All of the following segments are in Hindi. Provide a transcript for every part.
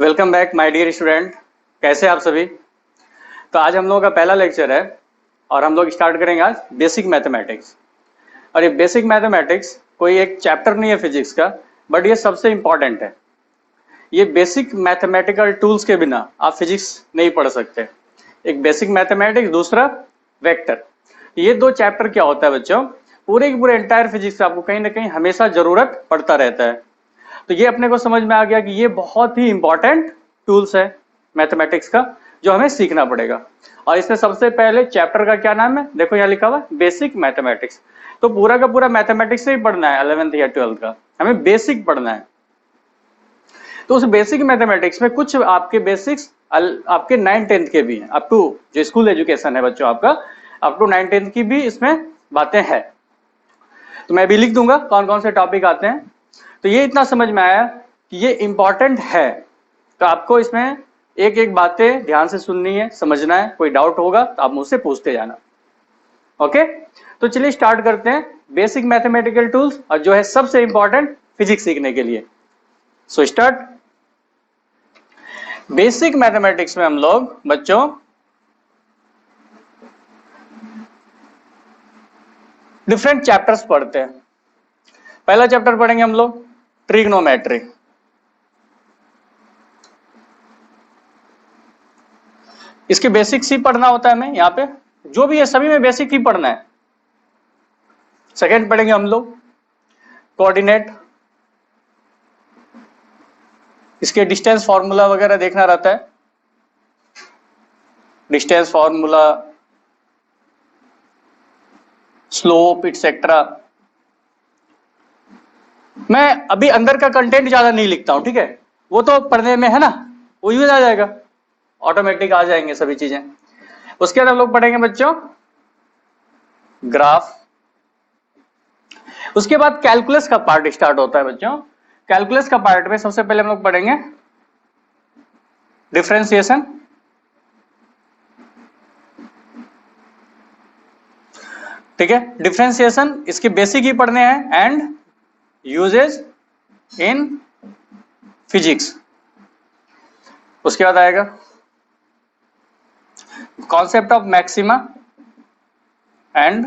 Welcome back my dear student. कैसे आप सभी। तो आज हम लोगों का पहला लेक्चर है और हम लोग स्टार्ट करेंगे आज बेसिक मैथमेटिक्स। और ये बेसिक मैथमेटिक्स कोई एक चैप्टर नहीं है फिजिक्स का, बट ये सबसे इंपॉर्टेंट है। ये बेसिक मैथमेटिकल टूल्स के बिना आप फिजिक्स नहीं पढ़ सकते। एक बेसिक मैथमेटिक्स, दूसरा वेक्टर। ये दो चैप्टर क्या होता है बच्चों, पूरे की पूरे एंटायर फिजिक्स का आपको कहीं ना कहीं हमेशा जरूरत पड़ता रहता है। तो ये अपने को समझ में आ गया कि ये बहुत ही इंपॉर्टेंट टूल्स है मैथमेटिक्स का, जो हमें सीखना पड़ेगा। और इसमें सबसे पहले चैप्टर का क्या नाम है, देखो यहाँ लिखा हुआ है बेसिक मैथमेटिक्स। तो पूरा का पूरा मैथमेटिक्स से ही पढ़ना है, 11th या 12th का हमें बेसिक पढ़ना है। तो उस बेसिक मैथमेटिक्स में कुछ आपके बेसिक्स आपके 9th-10th के भी हैं, अप टू जो स्कूल एजुकेशन है बच्चों आपका, अप टू 9th-10th की भी इसमें बातें हैं। तो मैं भी लिख दूंगा कौन कौन से टॉपिक आते हैं। तो ये इतना समझ में आया कि ये इंपॉर्टेंट है, तो आपको इसमें एक एक बातें ध्यान से सुननी है, समझना है। कोई डाउट होगा तो आप मुझसे पूछते जाना। ओके, तो चलिए स्टार्ट करते हैं बेसिक मैथमेटिकल टूल्स, और जो है सबसे इंपॉर्टेंट फिजिक्स सीखने के लिए। So start. बेसिक मैथमेटिक्स में हम लोग बच्चों डिफरेंट चैप्टर्स पढ़ते हैं। पहला चैप्टर पढ़ेंगे हम लोग ट्रिग्नोमेट्री। इसके बेसिक्स ही पढ़ना होता है हमें, यहाँ पे जो भी है सभी में बेसिक ही पढ़ना है। सेकेंड पढ़ेंगे हम लोग कोऑर्डिनेट। इसके डिस्टेंस फॉर्मूला वगैरह देखना रहता है, डिस्टेंस फॉर्मूला, स्लोप इटसेट्रा। मैं अभी अंदर का कंटेंट ज्यादा नहीं लिखता हूं, ठीक है, वो तो पढ़ने में है ना, वो यूज आ जाएगा, ऑटोमेटिक आ जाएंगे सभी चीजें। उसके बाद हम लोग पढ़ेंगे बच्चों ग्राफ। उसके बाद कैलकुलस का पार्ट स्टार्ट होता है बच्चों। कैलकुलस का पार्ट में सबसे पहले हम लोग पढ़ेंगे डिफरेंशिएशन, ठीक है। डिफरेंशिएशन इसके बेसिक ही पढ़ने हैं, एंड यूजेज इन फिजिक्स। उसके बाद आएगा concept of maxima and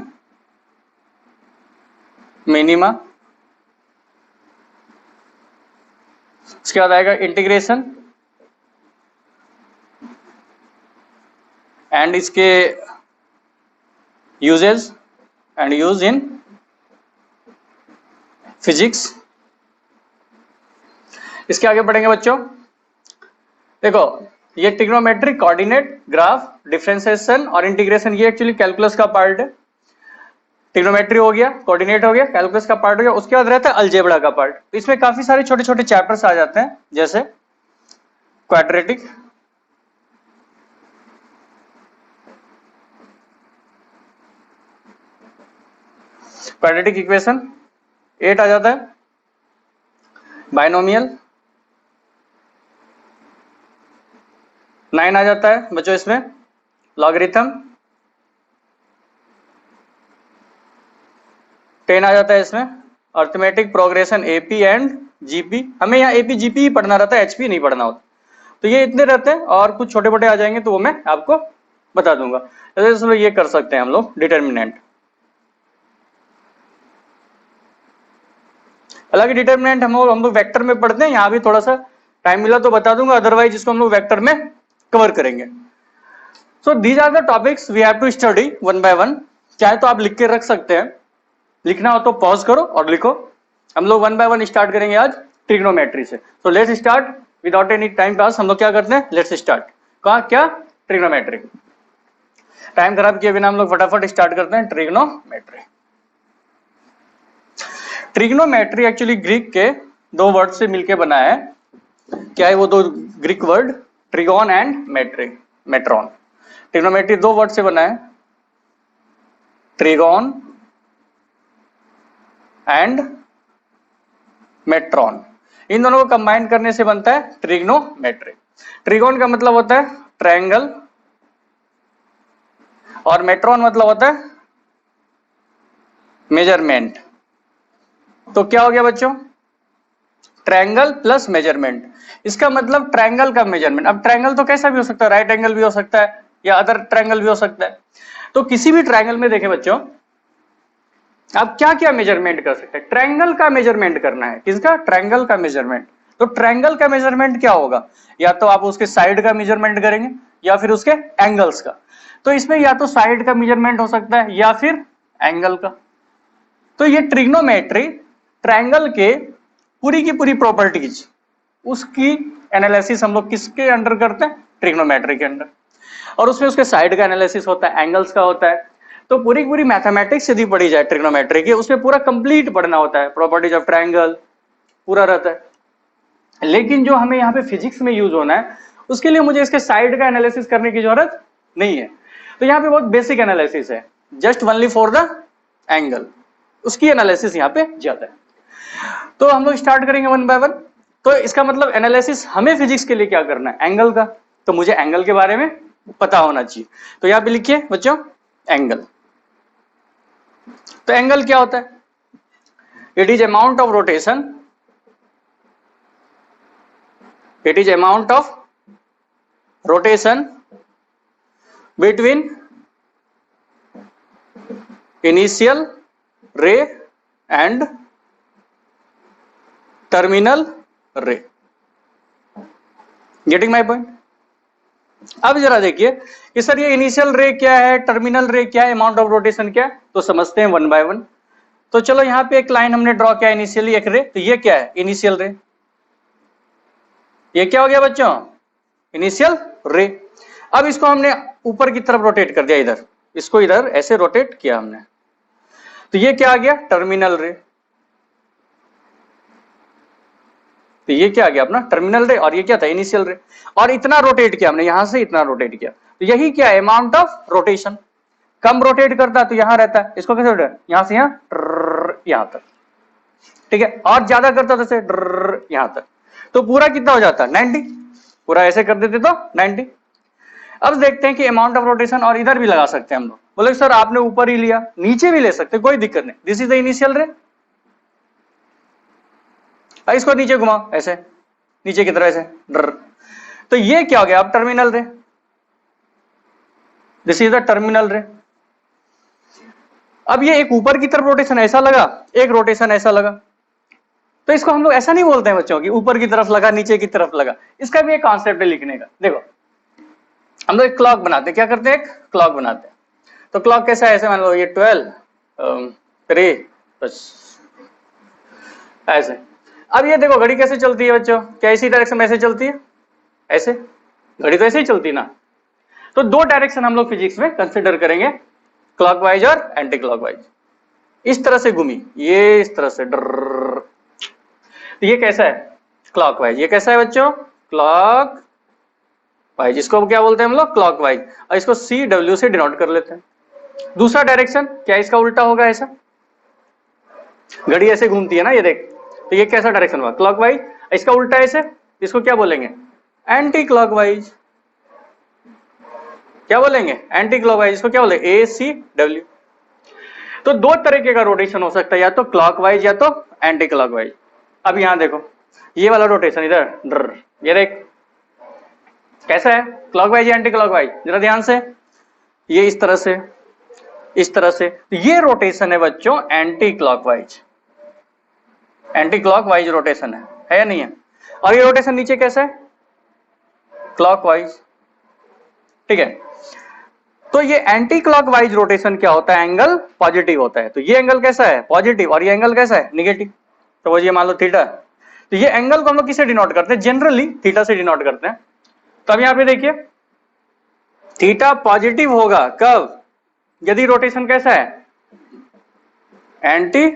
minima. उसके बाद आएगा इंटीग्रेशन एंड इसके uses and use in physics. इसके आगे पढ़ेंगे बच्चों, देखो ये ट्रिग्नोमेट्री, कोऑर्डिनेट, ग्राफ, डिफरेंशिएशन और इंटीग्रेशन, ये एक्चुअली कैलकुलस का पार्ट है। ट्रिग्नोमेट्री हो गया, कोऑर्डिनेट हो गया, कैलकुलस का पार्ट हो गया। उसके बाद रहता है अलजेब्रा का पार्ट। तो इसमें काफी सारे छोटे छोटे चैप्टर्स आ जाते हैं, जैसे क्वाड्रेटिक, क्वाड्रेटिक इक्वेशन 8 आ जाता है, बाइनोमियल 9 आ जाता है बच्चों इसमें, लॉगरिथम 10 आ जाता है इसमें, arithmetic progression AP and GP. हमें यहाँ एपी जीपी ही पढ़ना रहता है, एचपी नहीं पढ़ना होता। तो ये इतने रहते हैं, और कुछ छोटे मोटे आ जाएंगे तो वो मैं आपको बता दूंगा। जैसे ये कर सकते हैं हम लोग डिटर्मिनेंट। हालांकि डिटर्मिनेंट हम लोग वेक्टर में पढ़ते हैं, यहाँ भी थोड़ा सा टाइम मिला तो बता दूंगा, अदरवाइज इसको हम लोग वेक्टर में कवर करेंगे। So these are the topics we have to study one by one. चाहे तो आप लिख के रख सकते हैं, लिखना हो तो पॉज करो और लिखो। हम लोग वन बाय वन स्टार्ट करेंगे आज ट्रिग्नोमेट्री से। तो let's start without any time pass. हम लोग क्या करते हैं, लेट्स स्टार्ट। कहा क्या, ट्रिग्नोमेट्री। टाइम खराब किए बिना हम लोग फटाफट स्टार्ट करते हैं ट्रिग्नोमेट्री। ट्रिग्नोमेट्री एक्चुअली ग्रीक के दो वर्ड से मिलकर बना है। क्या है वो दो ग्रीक वर्ड, ट्रिगोन एंड मेट्री, मेट्रॉन। ट्रिग्नोमेट्री दो वर्ड से बना है, ट्रिगोन एंड मेट्रॉन। इन दोनों को कंबाइन करने से बनता है ट्रिग्नोमेट्री। ट्रिगोन का मतलब होता है ट्रायंगल, और मेट्रॉन मतलब होता है मेजरमेंट। तो क्या हो गया बच्चों, ट्रायंगल प्लस मेजरमेंट, इसका मतलब ट्रायंगल का मेजरमेंट। अब ट्रायंगल तो कैसा भी हो सकता है, राइट एंगल भी हो सकता है या अदर ट्रायंगल भी हो सकता है। तो किसी भी ट्रायंगल में देखें बच्चों, आप क्या क्या मेजरमेंट कर सकते हैं, ट्रायंगल का मेजरमेंट करना है। किसका? ट्रायंगल का मेजरमेंट। तो ट्रायंगल का मेजरमेंट क्या होगा, या तो आप उसके साइड का मेजरमेंट करेंगे या फिर उसके एंगल्स का। तो इसमें या तो साइड का मेजरमेंट हो सकता है या फिर एंगल का। तो ये ट्रिग्नोमेट्री ट्रायंगल के पूरी की पूरी प्रॉपर्टीज, उसकी एनालिसिस हम लोग किसके अंडर करते हैं? ट्रिग्नोमेट्री के अंडर। और उसमें उसके साइड का एनालिसिस होता है, एंगल्स का होता है। तो पूरी की पूरी मैथमेटिक्स यदि पढ़ी जाए ट्रिग्नोमेट्री की, उसमें पूरा कंप्लीट पढ़ना होता है, प्रॉपर्टीज ऑफ ट्रायंगल पूरा रहता है। लेकिन जो हमें यहाँ पे फिजिक्स में यूज होना है, उसके लिए मुझे इसके साइड का एनालिसिस करने की जरूरत नहीं है। तो यहाँ पे बहुत बेसिक एनालिसिस है, just only for the angle, उसकी एनालिसिस यहाँ पे ज्यादा है। तो हम लोग स्टार्ट करेंगे वन बाय वन। तो इसका मतलब एनालिसिस हमें फिजिक्स के लिए क्या करना है? एंगल का। तो मुझे एंगल के बारे में पता होना चाहिए। तो यहाँ पे लिखिए बच्चों एंगल। तो एंगल क्या होता है? It is amount of rotation, it is amount of rotation between initial रे एंड टर्मिनल रे। Getting my point? अब जरा देखिए कि सर ये इनिशियल रे क्या है, टर्मिनल रे क्या है, अमाउंट ऑफ रोटेशन क्या है, तो समझते हैं वन बाय वन। तो चलो यहाँ पे एक लाइन हमने ड्रॉ किया इनिशियली, एक रे। तो ये क्या है? इनिशियल रे। ये क्या हो गया बच्चों? इनिशियल रे। अब इसको हमने ऊपर की तरफ रोटेट कर दिया, इधर इसको इधर ऐसे रोटेट किया हमने, तो ये क्या आ गया? टर्मिनल रे। तो ये क्या आ गया अपना? टर्मिनल रे। और ये क्या था? इनिशियल रे। और इतना रोटेट किया हमने, यहां से इतना रोटेट किया, तो यही क्या है? Amount of rotation. Come rotate करता तो यहां रहता है, इसको कैसे रोटेट? यहां से यहां तक, ठीक है। और ज्यादा करता तो यहां तक, तो पूरा कितना हो जाता? 90। पूरा ऐसे कर देते तो 90। अब देखते हैं कि अमाउंट ऑफ रोटेशन, और इधर भी लगा सकते हैं हम लोग। बोले सर आपने ऊपर ही लिया, नीचे भी ले सकते, कोई दिक्कत नहीं। दिस इज द इनिशियल रे। इसको नीचे घुमाओ ऐसे, नीचे की तरह ऐसे तो ये क्या हो गया? अब टर्मिनल रे। दिस इज द टर्मिनल रे। अब ये एक ऊपर की तरफ रोटेशन ऐसा लगा, एक रोटेशन ऐसा लगा। तो इसको हम लोग ऐसा नहीं बोलते हैं बच्चों कि ऊपर की तरफ लगा, नीचे की तरफ लगा। इसका भी एक कॉन्सेप्ट है लिखने का। देखो हम लोग एक क्लॉक बनाते हैं, क्या करते हैं? एक क्लॉक बनाते हैं। तो क्लॉक कैसा है? ऐसे मान लो ये 12 3 ऐसे। अब ये देखो घड़ी कैसे चलती है बच्चों? क्या इसी डायरेक्शन में ऐसे चलती है? ऐसे घड़ी तो ऐसे ही चलती ना। तो दो डायरेक्शन हम लोग फिजिक्स में कंसिडर करेंगे, क्लॉकवाइज और एंटी क्लॉकवाइज। इस तरह से घूमी, ये इस तरह से डर। तो ये कैसा है? क्लॉकवाइज। ये कैसा है बच्चों? Clock wise. इसको क्या बोलते हैं हम लोग? क्लॉकवाइज। और इसको CW से डिनोट कर लेते हैं। दूसरा डायरेक्शन क्या इसका उल्टा होगा? ऐसा घड़ी ऐसे घूमती है ना, ये देख। तो ये कैसा डायरेक्शन हुआ? क्लॉकवाइज। इसका उल्टा ऐसे, इसको क्या बोलेंगे? Anti clockwise. क्या बोलेंगे? Anti clockwise. इसको क्या बोलेंगे? ACW। तो दो तरीके का रोटेशन हो सकता है, या तो क्लॉकवाइज या तो एंटी क्लॉकवाइज। अब यहां देखो ये वाला रोटेशन इधर, ये देख कैसा है? क्लॉकवाइज या एंटी क्लॉकवाइज? जरा ध्यान से, ये इस तरह से, इस तरह से। तो ये रोटेशन है बच्चों anti clockwise. Anti clockwise rotation है या नहीं है? और ये रोटेशन नीचे कैसा है? क्लॉकवाइज, ठीक है। तो ये एंटी क्लॉकवाइज रोटेशन क्या होता है? एंगल पॉजिटिव होता है। तो ये एंगल कैसा है? पॉजिटिव। और ये एंगल कैसा है? निगेटिव। तो वो ये मान लो थीटा। तो ये एंगल को हम लोग किसे डिनोट करते हैं? जनरली थीटा से डिनोट करते हैं। तो अब यहां पे देखिए थीटा पॉजिटिव होगा कब? यदि रोटेशन कैसा है? एंटी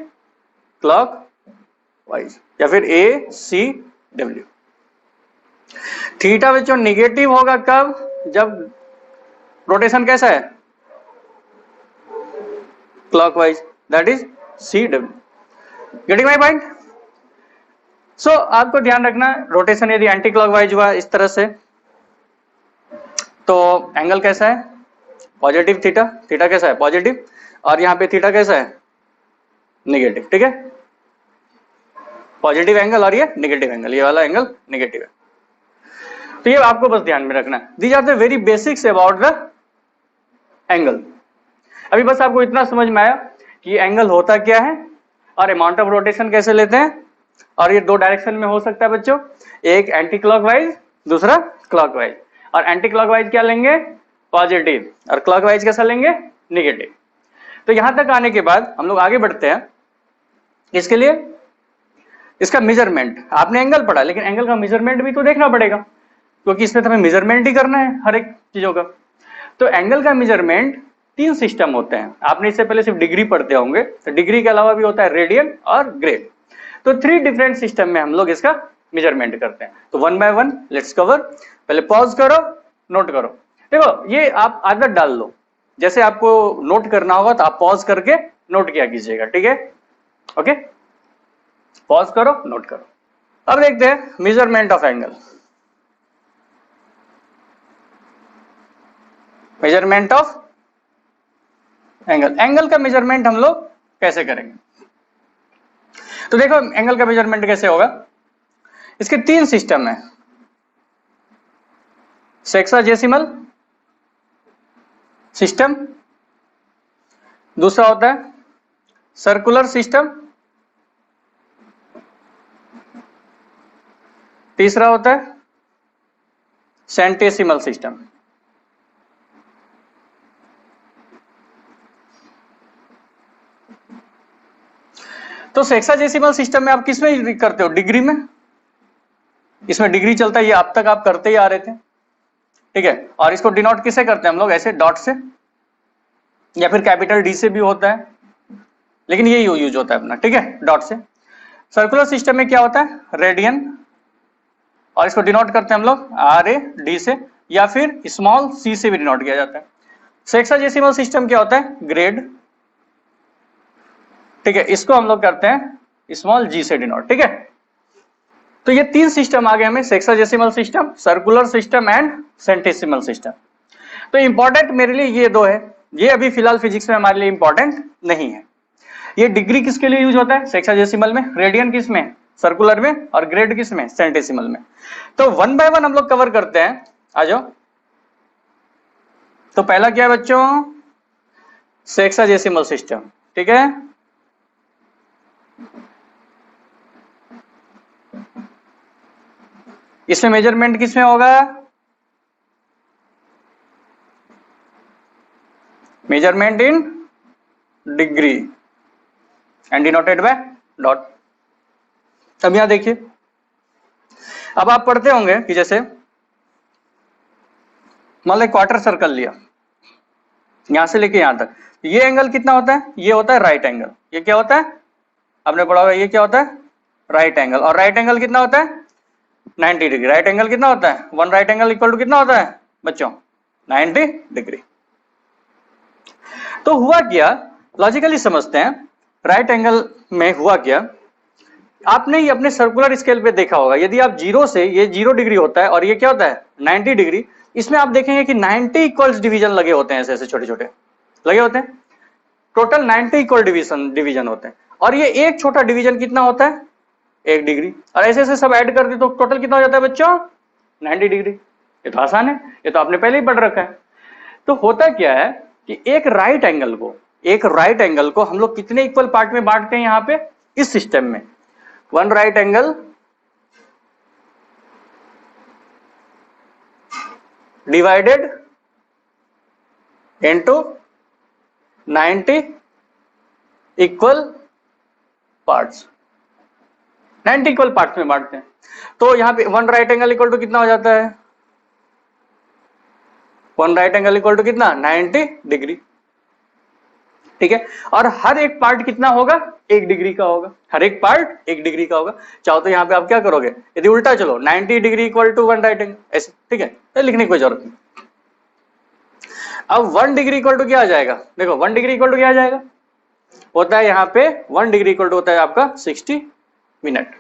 क्लॉकवाइज या फिर ACW। थीटा बच्चों निगेटिव होगा कब? जब रोटेशन कैसा है? Clockwise, that is CW। Getting my point? So आपको ध्यान रखना, रोटेशन यदि एंटी क्लॉकवाइज हुआ इस तरह से, तो एंगल कैसा है? Positive theta. थीटा कैसा है? पॉजिटिव। और यहां पे थीटा कैसा है? निगेटिव, ठीक है। पॉजिटिव एंगल और ये नेगेटिव एंगल, ये वाला एंगल नेगेटिव है। तो ये आपको बस ध्यान में रखना है। These are the very basics about the angle. अभी बस आपको इतना समझ में आया कि एंगल होता क्या है और अमाउंट ऑफ रोटेशन कैसे लेते हैं, और ये दो डायरेक्शन में हो सकता है बच्चों, एक एंटी क्लॉकवाइज दूसरा क्लॉकवाइज। और एंटी क्लॉकवाइज क्या लेंगे, पॉजिटिव, और क्लॉकवाइज कैसा लेंगे, नेगेटिव। तो यहां तक आने के बाद हम लोग आगे बढ़ते हैं। इसके लिए इसका मेजरमेंट, आपने एंगल पढ़ा लेकिन एंगल का मेजरमेंट भी तो देखना पड़ेगा, क्योंकि इसमें तो हमें मेजरमेंट ही करना है हर एक चीजों का। तो एंगल का मेजरमेंट 3 सिस्टम होते हैं। आपने इससे पहले सिर्फ डिग्री पढ़ते होंगे, तो डिग्री के अलावा भी होता है रेडियन और ग्रेड। तो 3 डिफरेंट सिस्टम में हम लोग इसका मेजरमेंट करते हैं। तो 1 बाय 1 लेट्स कवर। पहले पॉज करो, नोट करो। देखो ये आप आदत डाल लो, जैसे आपको नोट करना होगा तो आप पॉज करके नोट किया कीजिएगा, ठीक है? ओके, पॉज करो, नोट करो। अब देखते हैं measurement of angle. Measurement of angle, angle का मेजरमेंट हम लोग कैसे करेंगे? तो देखो एंगल का मेजरमेंट कैसे होगा। इसके 3 सिस्टम है, सेक्साजेसिमल सिस्टम, दूसरा होता है सर्कुलर सिस्टम, तीसरा होता है सेंटेसिमल सिस्टम। तो सेक्साजेसिमल सिस्टम में आप किस में करते हो, डिग्री में। इसमें डिग्री चलता है, ये अब तक आप करते ही आ रहे थे, ठीक है? और इसको डिनोट किससे करते हैं हम लोग, ऐसे डॉट से, या फिर कैपिटल डी से भी होता है, लेकिन ये यूज होता है अपना, ठीक है, डॉट से। सर्कुलर सिस्टम में क्या होता है, रेडियन, और इसको डिनोट करते हैं हम लोग आर ए डी से, या फिर स्मॉल सी से भी डिनोट किया जाता है। सेक्साजेसिमल सिस्टम क्या होता है, ग्रेड, ठीक है, इसको हम लोग करते हैं स्मॉल जी से डिनोट, ठीक है? तो ये 3 सिस्टम आ गए हमें, sexagesimal system, circular system and centesimal system. तो इंपॉर्टेंट मेरे लिए ये 2 है, ये अभी फिलहाल फिजिक्स में हमारे लिए इंपॉर्टेंट नहीं है। ये डिग्री किसके लिए यूज होता है, सेक्साजेसिमल में, रेडियन किस में, सर्कुलर में, और ग्रेड किस में, सेंटेसिमल में। तो 1 बाय 1 हम लोग कवर करते हैं, आ जाओ। तो पहला क्या है बच्चों, सेक्साजेसिमल सिस्टम, ठीक है? इसमें मेजरमेंट किसमें होगा, measurement in degree and denoted by dot. अब यहां देखिए, अब आप पढ़ते होंगे कि जैसे मान लो क्वार्टर सर्कल लिया, यहां से लेके यहां तक, ये एंगल कितना होता है, ये होता है राइट एंगल। ये क्या होता है, आपने पढ़ा होगा, ये क्या होता है, राइट एंगल। और राइट एंगल कितना होता है, 90 डिग्री। राइट एंगल कितना होता है, 1 राइट एंगल इक्वल टू कितना होता है बच्चों, 90 डिग्री। तो हुआ क्या, लॉजिकली समझते हैं। राइट एंगल में हुआ क्या, आपने ही अपने सर्कुलर स्केल पे देखा होगा, यदि आप 0 से, ये 0 डिग्री होता है और ये क्या होता है 90 डिग्री, इसमें आप देखेंगे कि 90 इक्वल्स डिवीजन लगे होते हैं, ऐसे ऐसे छोटे छोटे लगे होते हैं, टोटल 90 इक्वल डिवीजन होते हैं। और ये एक छोटा डिवीजन कितना होता है, 1 डिग्री। और ऐसे ऐसे सब ऐड कर दे तो टोटल कितना हो जाता है बच्चों, 90 डिग्री। ये तो आसान है, ये तो आपने पहले ही पढ़ रखा है। तो होता क्या है कि एक राइट एंगल को हम लोग कितने इक्वल पार्ट में बांटते हैं, यहां पे इस सिस्टम में 1 right angle divided into 90 equal parts, 90 equal parts में बांटते हैं। तो यहां पे 1 राइट एंगल इक्वल टू कितना हो जाता है, 1 राइट एंगल इक्वल टू कितना, 90 डिग्री, ठीक है? और हर एक पार्ट कितना होगा, 1 डिग्री का होगा, हर एक पार्ट 1 डिग्री का होगा। चाहो तो यहाँ पे आप क्या करोगे, यदि उल्टा चलो 90 degree equal to 1 right angle, ऐसे, ठीक है? तो लिखने की कोई जरूरत नहीं। अब 1 डिग्री इक्वल टू क्या आ जाएगा, देखो 1 डिग्री इक्वल टू क्या आ जाएगा, होता है यहाँ पे 1 डिग्री इक्वल टू होता है आपका 60 मिनट।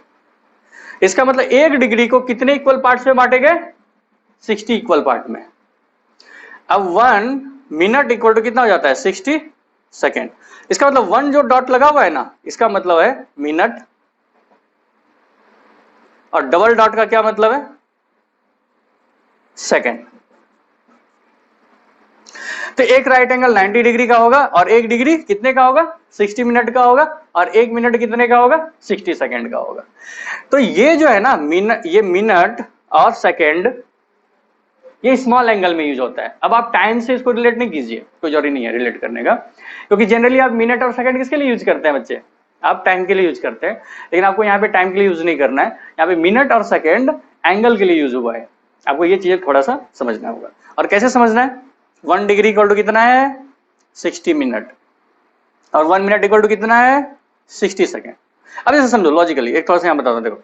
इसका मतलब 1 डिग्री को कितने इक्वल पार्ट्स में बांटे गए, 60 इक्वल पार्ट में। अब 1 मिनट इक्वल टू कितना हो जाता है, 60 सेकेंड। इसका मतलब 1 जो डॉट लगा हुआ है ना, इसका मतलब है मिनट, और डबल डॉट का क्या मतलब है? सेकेंड। तो एक राइट एंगल 90 डिग्री का होगा और एक डिग्री कितने का होगा? 60 मिनट का होगा, और एक मिनट कितने का होगा? 60 सेकेंड का होगा। तो ये जो है ना मिनट, ये मिनट और सेकेंड ये स्मॉल एंगल में यूज होता है। अब आप टाइम से इसको रिलेट नहीं कीजिए, कोई जरूरी नहीं है रिलेट करने का, क्योंकि जनरली आप मिनट और सेकंड किसके लिए यूज करते हैं बच्चे? आप टाइम के लिए यूज करते हैं, लेकिन आपको यहाँ पे टाइम के लिए यूज नहीं करना है, यहाँ पे मिनट और सेकंड एंगल के लिए यूज हुआ है। आपको ये चीजें थोड़ा सा समझना होगा। और कैसे समझना है? 1 डिग्री इक्वल टू कितना है? 60 मिनट, और 1 मिनट इक्वल टू कितना है? 60 सेकेंड। अब इसे समझो लॉजिकली, एक थोड़ा सा यहाँ बता दो। देखो,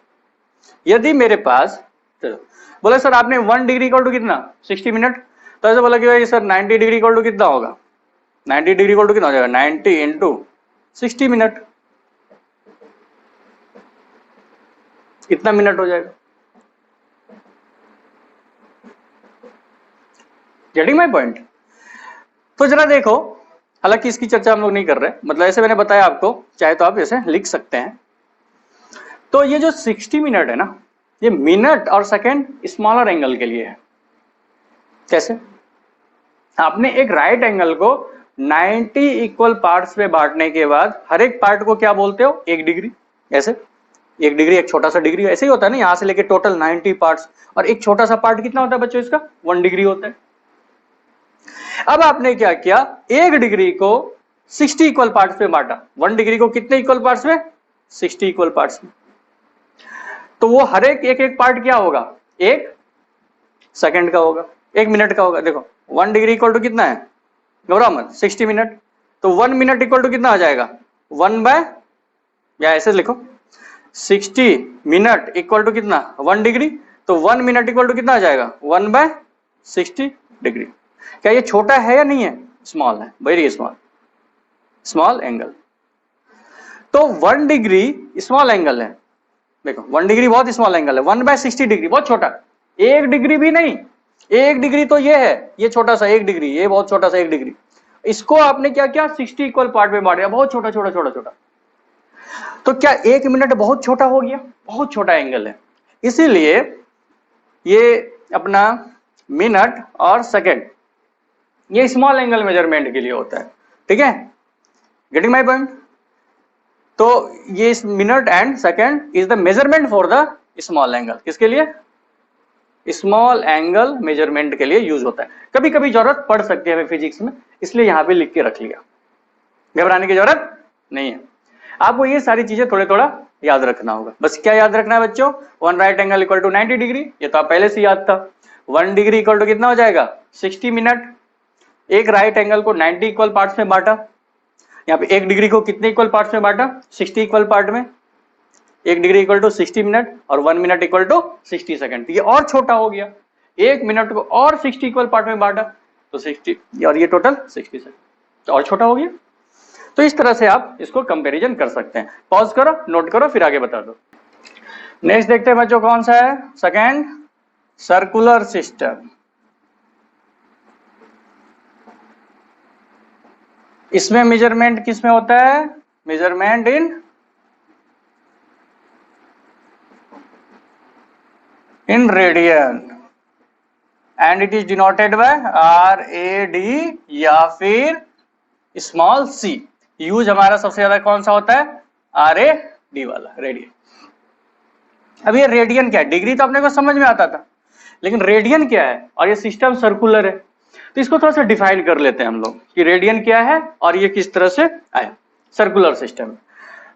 यदि मेरे पास, चलो बोले सर आपने 1 डिग्री इक्वल टू कितना? 60 मिनट। तो ऐसे बोला कि भाई सर 90 डिग्री इक्वल टू कितना होगा? 90 डिग्री इक्वल टू कितना हो जाएगा? 90 इंटू 60 मिनट, कितना मिनट हो जाएगा? Getting my point? तो जरा देखो, हालांकि इसकी चर्चा हम लोग नहीं कर रहे, मतलब ऐसे मैंने बताया आपको, चाहे तो आप ऐसे लिख सकते हैं। तो ये जो 60 मिनट है ना, ये मिनट और सेकेंड स्मॉलर एंगल के लिए है। कैसे? आपने एक राइट एंगल को 90 इक्वल पार्ट्स में बांटने के बाद हर एक पार्ट को क्या बोलते हो? 1 डिग्री। ऐसे 1 डिग्री, एक छोटा सा डिग्री, ऐसे ही होता है ना, यहां से लेके टोटल 90 पार्ट्स, और एक छोटा सा पार्ट कितना होता है बच्चों इसका? 1 डिग्री होता है। अब आपने क्या किया? 1 डिग्री को 60 इक्वल पार्ट्स में बांटा। 1 डिग्री को कितने इक्वल पार्ट्स में? 60 इक्वल पार्ट्स में। तो वो हर एक एक पार्ट क्या होगा? 1 सेकंड का होगा, 1 मिनट का होगा। देखो 1 डिग्री इक्वल टू कितना है? घबराओ मत, 60 मिनट। तो 1 मिनट इक्वल टू कितना आ जाएगा? 1 बाय, या ऐसे लिखो, 60 मिनट इक्वल टू कितना? 1 डिग्री। तो 1 मिनट इक्वल टू कितना आ जाएगा? 1 बाय 60 डिग्री। क्या ये छोटा है या नहीं है? स्मॉल है, वेरी स्मॉल, स्मॉल एंगल। तो 1 डिग्री स्मॉल एंगल है। देखो 1 डिग्री बहुत स्मॉल एंगल है, 1 बाय 60 डिग्री बहुत छोटा, 1 डिग्री भी नहीं। 1 डिग्री तो ये है, ये छोटा सा 1 डिग्री, ये बहुत छोटा सा 1 डिग्री। इसको आपने क्या किया? 60 इक्वल पार्ट में बांट दिया, बहुत छोटा छोटा छोटा छोटा। तो क्या 1 मिनट बहुत छोटा हो गया? बहुत छोटा एंगल है। इसीलिए ये अपना मिनट और सेकंड ये स्मॉल एंगल मेजरमेंट के लिए होता है। ठीक है, गेटिंग माय पॉइंट? तो ये minute and second is the measurement for the small angle. किसके लिए? स्मॉल एंगल मेजरमेंट के लिए यूज होता है। कभी कभी जरूरत पड़ सकती है हमें फिजिक्स में, इसलिए यहां पे लिख के रख लिया, घबराने की जरूरत नहीं है। आपको ये सारी चीजें थोड़ा थोड़ा याद रखना होगा। बस क्या याद रखना है बच्चों? 1 right angle equal to 90 degree, ये तो आप पहले से याद था। 1 डिग्री इक्वल टू कितना हो जाएगा? 60 मिनट। एक राइट एंगल को 90 इक्वल पार्ट्स में बांटा, यहाँ पे 1 डिग्री को कितने इक्वल पार्ट्स में बांटा? 60 इक्वल पार्ट में। 1 डिग्री इक्वल टू 60 मिनट और 1 मिनट इक्वल टू 60 सेकंड। ये और छोटा हो गया, 1 मिनट को और 60 इक्वल पार्ट में बांटा तो 60, और ये टोटल 60 सेकंड, तो और छोटा हो गया। तो इस तरह से आप इसको कंपैरिजन कर सकते हैं। पॉज करो, नोट करो, फिर आगे बता दो। नेक्स्ट देखते हैं बच्चों, कौन सा है? Second, circular system. इसमें मेजरमेंट किस में होता है? Measurement in radian, and it is denoted by RAD या फिर स्मॉल c। यूज हमारा सबसे ज्यादा कौन सा होता है? RAD वाला, रेडियन। अब ये रेडियन क्या है? डिग्री तो अपने को समझ में आता था, लेकिन रेडियन क्या है? और ये सिस्टम सर्कुलर है, तो इसको थोड़ा सा डिफाइन कर लेते हैं हम लोग कि रेडियन क्या है और ये किस तरह से आया सर्कुलर सिस्टम।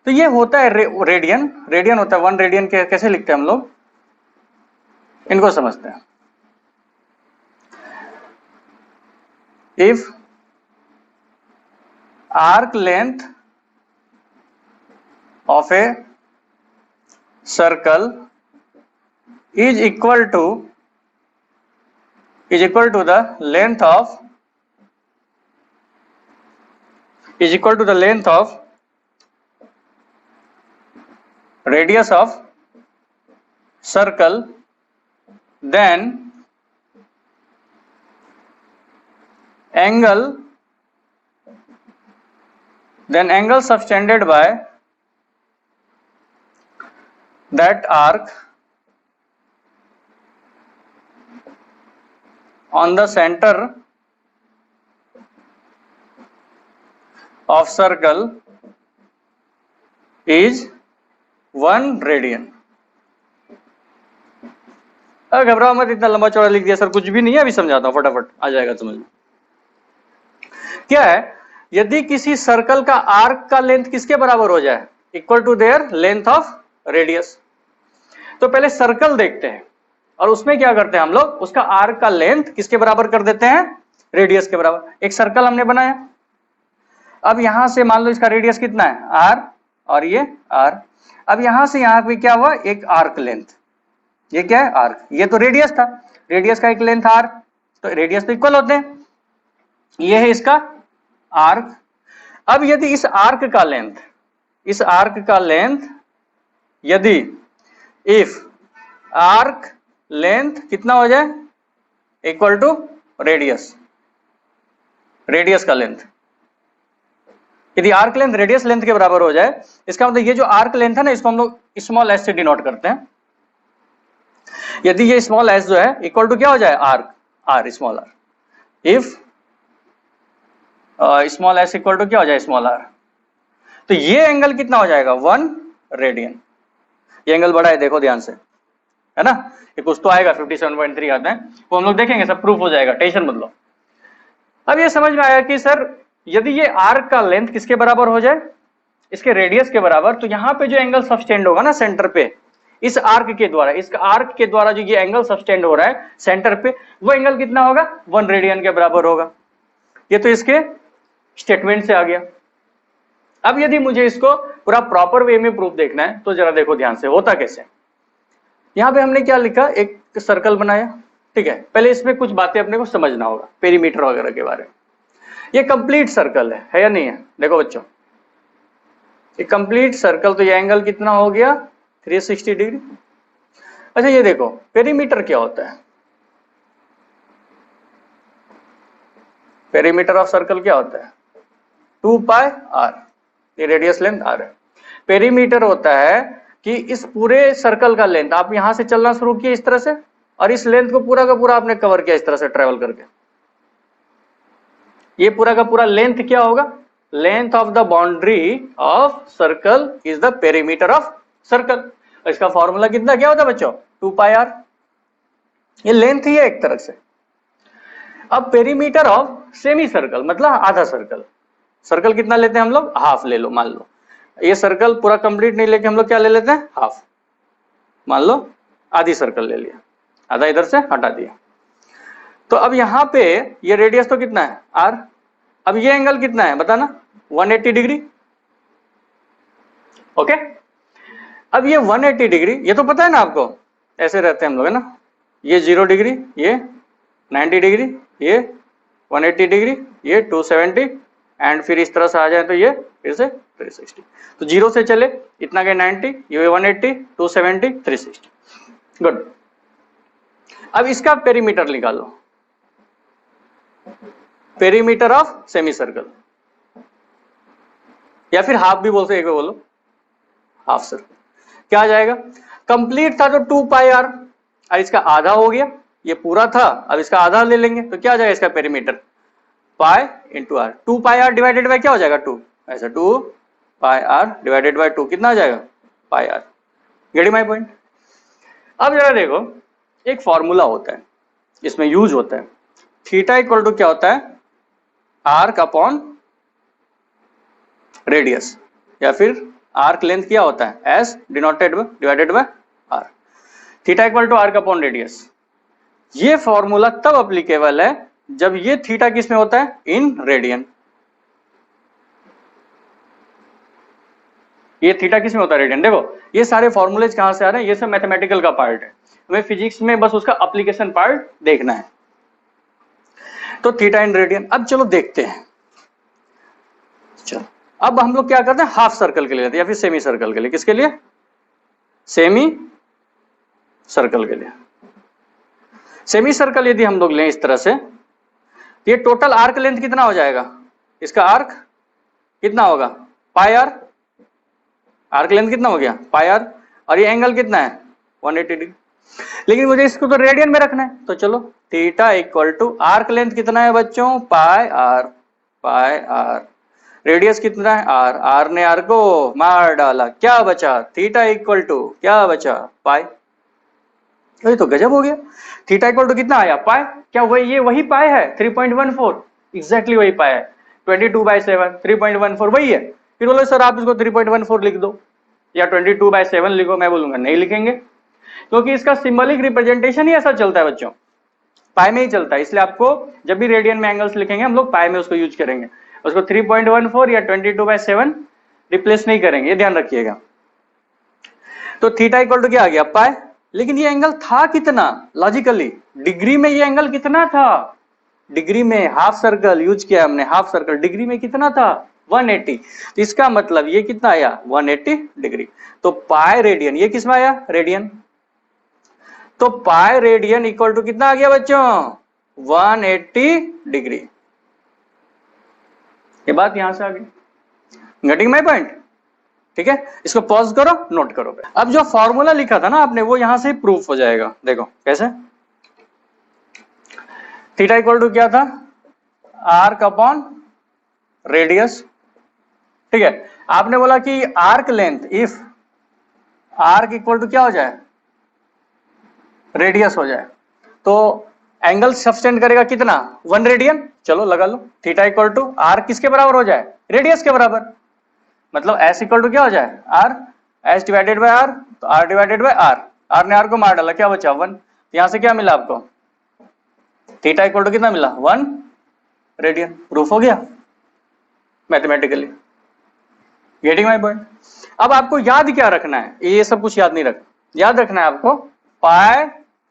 तो ये होता है रेडियन, रेडियन होता है 1 रेडियन। कैसे लिखते हैं हम लोग? इनको समझते हैं। If arc length of a circle is equal to the length of radius of circle, then angle subtended by that arc on the centre of circle is 1 radian. घबराओ मत, इतना लंबा चौड़ा लिख दिया सर, कुछ भी नहीं है, अभी समझाता हूं, फटाफट आ जाएगा समझ में। क्या है, यदि किसी सर्कल का आर्क का लेंथ किसके बराबर हो जाए, equal to their length of radius. तो पहले सर्कल देखते हैं और उसमें क्या करते हैं हम लोग, उसका आर्क का लेंथ किसके बराबर कर देते हैं, रेडियस के बराबर। एक सर्कल हमने बनाया, अब यहां से मान लो इसका रेडियस कितना है आर, और ये आर। अब यहां से यहां पे क्या हुआ, एक आर्क लेंथ, ये क्या है आर्क, ये तो रेडियस था, रेडियस का एक लेंथ आर, तो रेडियस तो इक्वल होते हैं, ये है इसका आर्क। अब यदि इस आर्क का लेंथ, इस आर्क का लेंथ यदि इफ आर्क लेंथ कितना हो जाए, इक्वल टू रेडियस, रेडियस का लेंथ, यदि आर्क लेंथ रेडियस लेंथ के बराबर हो जाए, इसका मतलब ये जो आर्क लेंथ है ना, इसको हम लोग स्मॉल एस से डिनोट करते हैं। यदि ये स्मॉल एस जो है इक्वल टू क्या हो जाए, arc r, small r, if small s equal to क्या हो जाए, स्मॉल आर, तो ये एंगल कितना हो जाएगा, 1 रेडियन। ये एंगल बड़ा है, देखो ध्यान से, है ना, ये कुछ तो आएगा 57.3 आता है, वो हम लोग देखेंगे, सब प्रूफ हो जाएगा, टेंशन मत लो। अब ये समझ में आया कि सर यदि ये आर्क का लेंथ किसके बराबर हो जाए, इसके रेडियस के बराबर, तो यहां पे जो एंगल सबटेंड होगा ना सेंटर पे, इस आर्क के द्वारा, इस आर्क के द्वारा जो ये एंगल सबटेंड हो रहा है सेंटर पे, वो एंगल कितना होगा, 1 रेडियन के बराबर होगा। ये तो इसके स्टेटमेंट से आ गया। अब यदि मुझे इसको पूरा प्रॉपर वे में प्रूफ देखना है, तो जरा देखो ध्यान से होता कैसे। यहां पे हमने क्या लिखा, एक सर्कल बनाया, ठीक है, पहले इसमें कुछ बातें अपने को समझना होगा, पेरीमीटर वगैरह के बारे में। ये कंप्लीट सर्कल है या नहीं है, देखो बच्चों, ये कंप्लीट सर्कल, तो ये एंगल कितना हो गया, 360 डिग्री। अच्छा ये देखो पेरीमीटर क्या होता है, पेरीमीटर ऑफ सर्कल क्या होता है, 2 पाई आर, ये रेडियस लेंथ आर है। पेरीमीटर होता है कि इस पूरे सर्कल का लेंथ, आप यहां से चलना शुरू किए इस तरह से, और इस लेंथ को पूरा का पूरा आपने कवर किया इस तरह से ट्रेवल करके, ये पूरा का पूरा लेंथ क्या होगा, length of the boundary of circle is the perimeter of circle. इसका फॉर्मूला कितना क्या होता है बच्चों, 2 पाई आर, ये लेंथ ही है एक तरह से। अब पेरीमीटर ऑफ सेमी सर्कल मतलब आधा सर्कल, सर्कल कितना लेते हैं हम लोग, हाफ ले लो, मान लो ये सर्कल पूरा कंप्लीट नहीं लेके हम लोग क्या ले लेते हैं, हाफ, मान लो आधी सर्कल ले लिया, आधा इधर से हटा दिया। तो अब यहां पे ये रेडियस तो कितना है आर, अब ये एंगल कितना है बताना, 180 डिग्री, ओके। अब ये 180 डिग्री, ये तो पता है ना आपको, ऐसे रहते हैं हम लोग, है ना, ये 0 डिग्री, ये 90 डिग्री, ये 180 डिग्री, ये 270, एंड फिर इस तरह से आ जाए तो ये फिर से 360। तो 0 से चले, इतना गए 90, ये 180, 270, 360, गुड। अब इसका पेरीमीटर निकालो, पेरीमीटर ऑफ सेमी सर्कल, या फिर हाफ भी बोलते, एक बार बोलो हाफ सर्कल, क्या आ जाएगा, कंप्लीट था तो 2 पाई आर, और इसका आधा हो गया, ये पूरा था, अब इसका आधा ले लेंगे तो क्या आ जाएगा इसका perimeter, pi into r, 2 pi r divided by क्या हो जाएगा 2, ऐसा 2 पाई आर डिवाइडेड बाय 2 कितना आ जाएगा, पाई आर। Getting my point. अब जरा देखो, एक फॉर्मूला होता है इसमें यूज होता है, थीटा इक्वल टू क्या होता है, आर्क अपॉन रेडियस, या फिर आर्क लेंथ क्या होता है, s denoted divided by r, theta equal to arc upon radius. ये फॉर्मूला तब अप्लीकेबल है जब ये थीटा किस में होता है, इन रेडियन। ये थीटा किस में होता है, रेडियन। देखो ये सारे फॉर्मूलेज कहां से आ रहे हैं, ये सब मैथमेटिकल का पार्ट है, हमें फिजिक्स में बस उसका एप्लीकेशन पार्ट देखना है। तो थीटा इन रेडियन। अब चलो देखते हैं, चलो अब हम लोग क्या करते हैं, हाफ सर्कल के लिए लेते हैं, या फिर सेमी सर्कल के लिए, किसके लिए, सेमी सर्कल के लिए। सेमी सर्कल यदि हम लोग लें इस तरह से, ये टोटल आर्क लेंथ कितना हो जाएगा, इसका आर्क कितना होगा, पाई आर, आर्क लेंथ कितना हो गया पाई आर, और ये एंगल कितना है 180 डिग्री। लेकिन मुझे इसको तो रेडियन में रखना है, तो चलो theta equal to arc length कितना है बच्चों, पाई आर, रेडियस कितना है आर, आर ने आर को मार डाला, क्या बचा, थीटा इक्वल टू क्या बचा, पाई। ये तो गजब हो गया, थीटा इक्वल टू कितना आया, पाई। क्या वही ये वही पाई है 3.14, एग्जैक्टली वही पाई है, 22/7 3.14 वही है। फिर बोलो सर आप इसको 3.14 लिख दो या 22/7 लिखो, मैं बोलूंगा नहीं लिखेंगे, क्योंकि इसका सिंबलिक रिप्रेजेंटेशन ही ऐसा चलता है बच्चों, पाई में ही चलता है। इसलिए आपको जब भी रेडियन में एंगल्स लिखेंगे हम लोग पाई में उसको यूज करेंगे, उसको 3.14 या 22/7 रिप्लेस नहीं करेंगे, ये ध्यान रखिएगा। तो थीटा इक्वल टू क्या आ गया, पाई। लेकिन ये एंगल था कितना, लॉजिकली डिग्री में ये एंगल कितना था, डिग्री में हाफ सर्कल यूज किया हमने, हाफ सर्कल डिग्री में कितना था 180, तो इसका मतलब ये कितना आया 180 डिग्री। तो पाई रेडियन, ये किसमें आया रेडियन, तो पाई रेडियन इक्वल टू कितना आ गया बच्चों 180 डिग्री। ये बात यहां से आ गई, गेटिंग माय पॉइंट, ठीक है। इसको पॉज करो, नोट करो। अब जो फॉर्मूला लिखा था ना आपने वो यहां से प्रूफ हो जाएगा, देखो कैसे, थीटा इक्वल टू क्या था, आर्क अपॉन रेडियस, ठीक है। आपने बोला कि arc length, if arc equal to क्या हो जाए, रेडियस हो जाए, तो एंगल सब्सटेंड करेगा कितना 1 रेडियन, चलो लगा लो। थीटा इक्वल टू आर किसके बराबर हो जाए, रेडियस के बराबर, मतलब एस इक्वल टू क्या हो जाए R, S divided by R, तो R divided by R, R ने आर को मार डाला, क्या बचा 1, यहां से क्या मिला आपको, थीटा इक्वल टू कितना मिला 1 रेडियन। प्रूफ हो गया मैथमेटिकली, गेटिंग माय पॉइंट। अब आपको याद क्या रखना है, ये सब कुछ याद नहीं रख, याद रखना है आपको पाई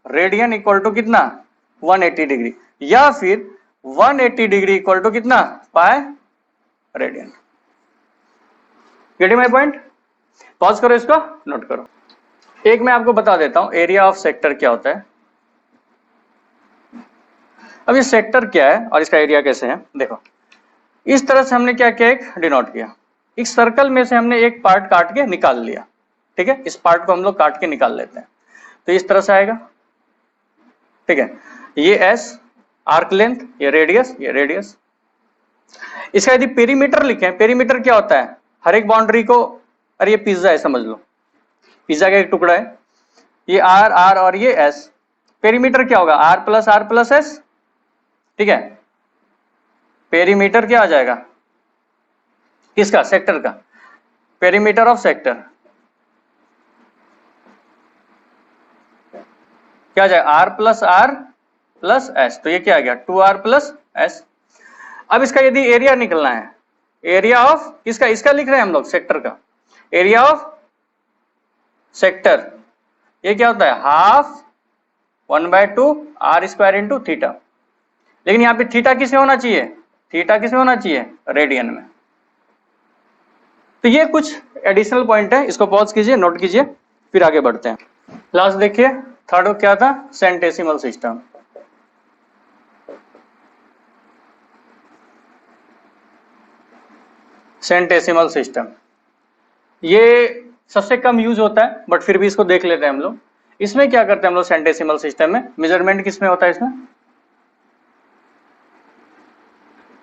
रेडियन इक्वल टू कितना 180 डिग्री, या फिर 180 डिग्री इक्वल टू कितना pi radian. Getting my point, pause करो, इसको नोट करो। एक मैं आपको बता देता हूं एरिया ऑफ सेक्टर क्या होता है। अब ये सेक्टर क्या है और इसका एरिया कैसे है, देखो इस तरह से हमने क्या किया, एक डिनोट किया, इस सर्कल में से हमने एक पार्ट काट के निकाल लिया, ठीक है, इस पार्ट को हम लोग काट के निकाल लेते हैं, तो इस तरह से आएगा, ठीक है। ये एस आर्क लेंथ, ये रेडियस। इसका यदि पेरीमीटर लिखें, पेरीमीटर क्या होता है, हर एक बाउंड्री को, अरे ये पिज्जा है समझ लो, पिज्जा का एक टुकड़ा है, ये आर आर और ये एस, पेरीमीटर क्या होगा आर प्लस एस, ठीक है। पेरीमीटर क्या आ जाएगा किसका, सेक्टर का, पेरीमीटर ऑफ सेक्टर क्या आ जाएगा आर प्लस एस, तो ये क्या आ गया 2r प्लस एस। अब इसका यदि एरिया निकलना है, एरिया ऑफ किसका, इसका लिख रहे हैं हम लोग सेक्टर का, एरिया ऑफ सेक्टर ये क्या होता है half 1/2 r square into theta, लेकिन यहाँ पे थीटा किसमें होना चाहिए, थीटा किसमें होना चाहिए रेडियन में। तो ये कुछ एडिशनल पॉइंट है, इसको पॉज कीजिए, नोट कीजिए, फिर आगे बढ़ते हैं। लास्ट देखिए, थर्ड क्या था, सेंटेसिमल सिस्टम। सेंटेसिमल सिस्टम ये सबसे कम यूज होता है, बट फिर भी इसको देख लेते हैं हम लोग। इसमें क्या करते हैं हम लोग सेंटेसिमल सिस्टम में, मेजरमेंट किसमें होता है, इसमें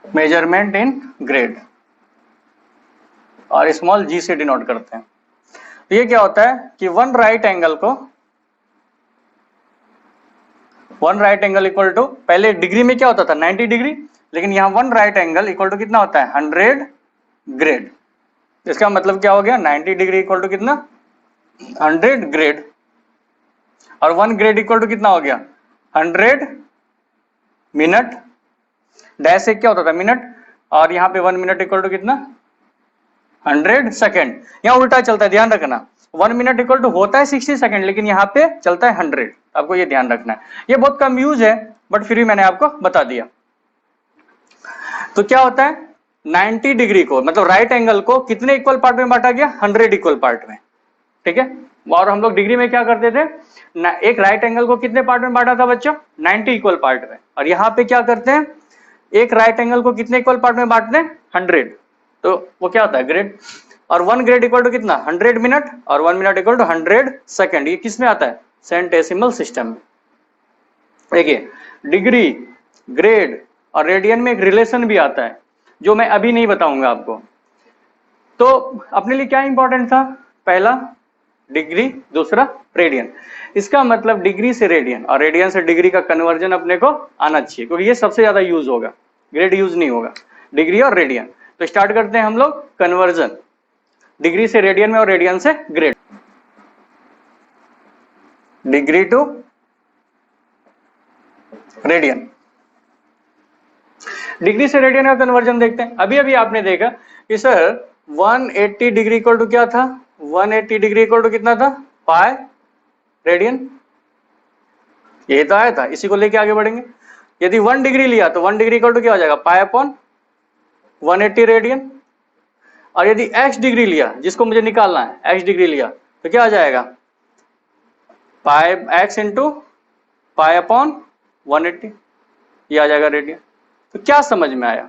मेजरमेंट इन ग्रेड और स्मॉल जी से डिनोट करते हैं। तो ये क्या होता है कि one right angle equal to, पहले डिग्री में क्या होता था 90 डिग्री, लेकिन यहाँ one right angle equal to कितना होता है 100 ग्रेड। इसका मतलब क्या हो गया 90 डिग्री इक्वल टू कितना 100 ग्रेड, और 1 ग्रेड इक्वल टू कितना हो गया 100 मिनट, डैश एक क्या होता था मिनट, और यहाँ पे 1 मिनट इक्वल टू कितना 100 सेकेंड। यहाँ उल्टा चलता है, ध्यान रखना, 1 मिनट इक्वल टू होता है 60 सेकेंड, लेकिन यहाँ पे चलता है 100, आपको ये ध्यान रखना है। ये बहुत कम यूज है, बट फिर भी मैंने आपको बता दिया। तो क्या होता है 90 डिग्री को, मतलब राइट एंगल को कितने इक्वल पार्ट में बांटा गया 100 इक्वल पार्ट में, ठीक है। और हम लोग डिग्री में क्या करते थे, एक राइट एंगल को कितने पार्ट में बांटा था बच्चों 90 इक्वल पार्ट में, और यहाँ पे क्या करते हैं एक राइट एंगल को कितने इक्वल पार्ट में बांटते हैं 100, तो वो क्या होता है ग्रेड। और 1 ग्रेड इक्वल टू कितना 100 मिनट, और 1 मिनट इक्वल टू 100 सेकेंड, ये किस में आता है सेंटेसिमल सिस्टम में। देखिए डिग्री, ग्रेड और रेडियन में एक रिलेशन भी आता है जो मैं अभी नहीं बताऊंगा आपको। तो अपने लिए क्या इंपॉर्टेंट था, पहला डिग्री, दूसरा रेडियन। इसका मतलब डिग्री से रेडियन और रेडियन से डिग्री का कन्वर्जन अपने को आना चाहिए, क्योंकि ये सबसे ज्यादा यूज होगा, ग्रेड यूज नहीं होगा, डिग्री और रेडियन। तो स्टार्ट करते हैं हम लोग कन्वर्जन, डिग्री से रेडियन में और रेडियन से grade. Degree to radian, degree से रेडियन का कन्वर्जन देखते हैं। अभी अभी आपने देखा कि सर 180 डिग्री इक्वल टू क्या था, 180 डिग्री इक्वल टू कितना था, पाई रेडियन। ये तो आया था, इसी को लेके आगे बढ़ेंगे। यदि 1 डिग्री लिया तो 1 डिग्री इक्वल टू क्या हो जाएगा, पाई अपॉन 180 रेडियन। और यदि x डिग्री लिया, जिसको मुझे निकालना है, x डिग्री लिया तो क्या आ जाएगा, पाई x इंटू पाई अपॉन 180, ये आ जाएगा रेडियन। तो क्या समझ में आया,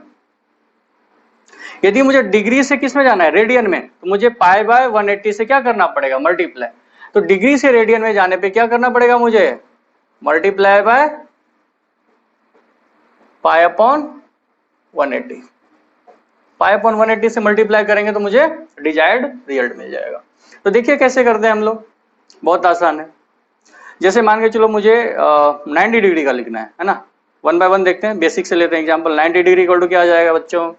यदि मुझे डिग्री से किस में जाना है, रेडियन में, तो मुझे पाई बाय 180 से क्या करना पड़ेगा, मल्टीप्लाई। तो डिग्री से रेडियन में जाने पे क्या करना पड़ेगा मुझे, multiply by pi upon 180। Pi upon 180 से मल्टीप्लाई करेंगे तो मुझे डिजायर्ड रिजल्ट मिल जाएगा। तो देखिए कैसे करते हैं हम लोग, बहुत आसान है। जैसे मान के चलो मुझे 90 डिग्री का लिखना है ना, 1 बाय 1 देखते हैं, बेसिक से लेते हैं एग्जांपल। 90 डिग्री इक्वल टू क्या आ जाएगा बच्चों,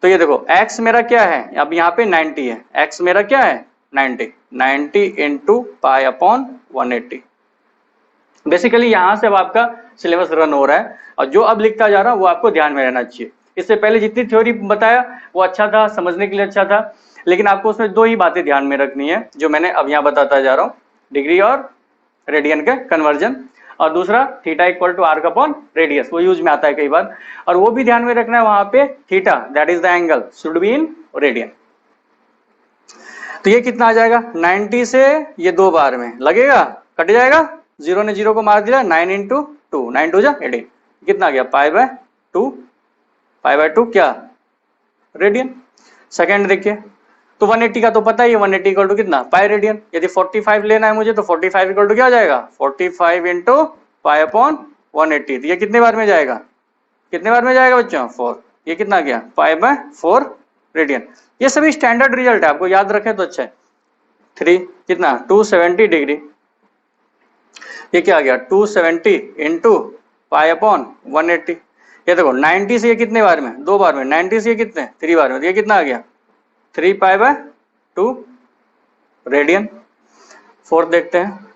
तो ये देखो x मेरा क्या है, अब यहाँ पे 90 है, x मेरा क्या है 90 इंटू पाई अपॉन 180। बेसिकली यहाँ से अब आपका सिलेबस रन हो रहा है, और जो अब लिखता जा रहा है वो आपको ध्यान में रहना चाहिए। इससे पहले जितनी थ्योरी बताया वो अच्छा था, समझने के लिए अच्छा था, लेकिन आपको उसमें 2 ही बातें ध्यान में रखनी है जो मैंने अब यहाँ बताता जा रहा हूँ, डिग्री और रेडियन का कन्वर्जन, और दूसरा theta equal to arc upon radius, वो यूज में आता है कई बार। और वो भी ध्यान में रखना है वहां पे theta that is the angle should be in radian. तो ये कितना आ जाएगा, 90 से ये 2 बार में लगेगा, कट जाएगा, 0 ने 0 को मार दिया, 9 इंटू 2, 9 2 जा 18, कितना आ गया पाई बाय 2, पाई बाय 2 क्या रेडियन। सेकेंड देखिए, तो 180 का तो पता ही है, 180 इक्वल टू कितना पाई रेडियन। यदि 45 लेना है मुझे तो 45 इक्वल टू क्या आ जाएगा, 45 इंटू पाई अपॉन 180। तो ये कितने बार में जाएगा, कितने बार में जाएगा बच्चों, 4। ये कितना आ गया, पाई बाय 4 रेडियन। ये सभी स्टैंडर्ड रिजल्ट है, आपको याद रखें तो अच्छा है। 3 कितना 270 डिग्री, ये क्या आ गया 270 इंटू पाई अपॉन 180। ये देखो 90 से ये कितने बार में, 2 बार में, 90 से ये कितने 3 बार में, तो ये कितना आ गया 3 पाई बाय 2 रेडियन। फोर्थ देखते हैं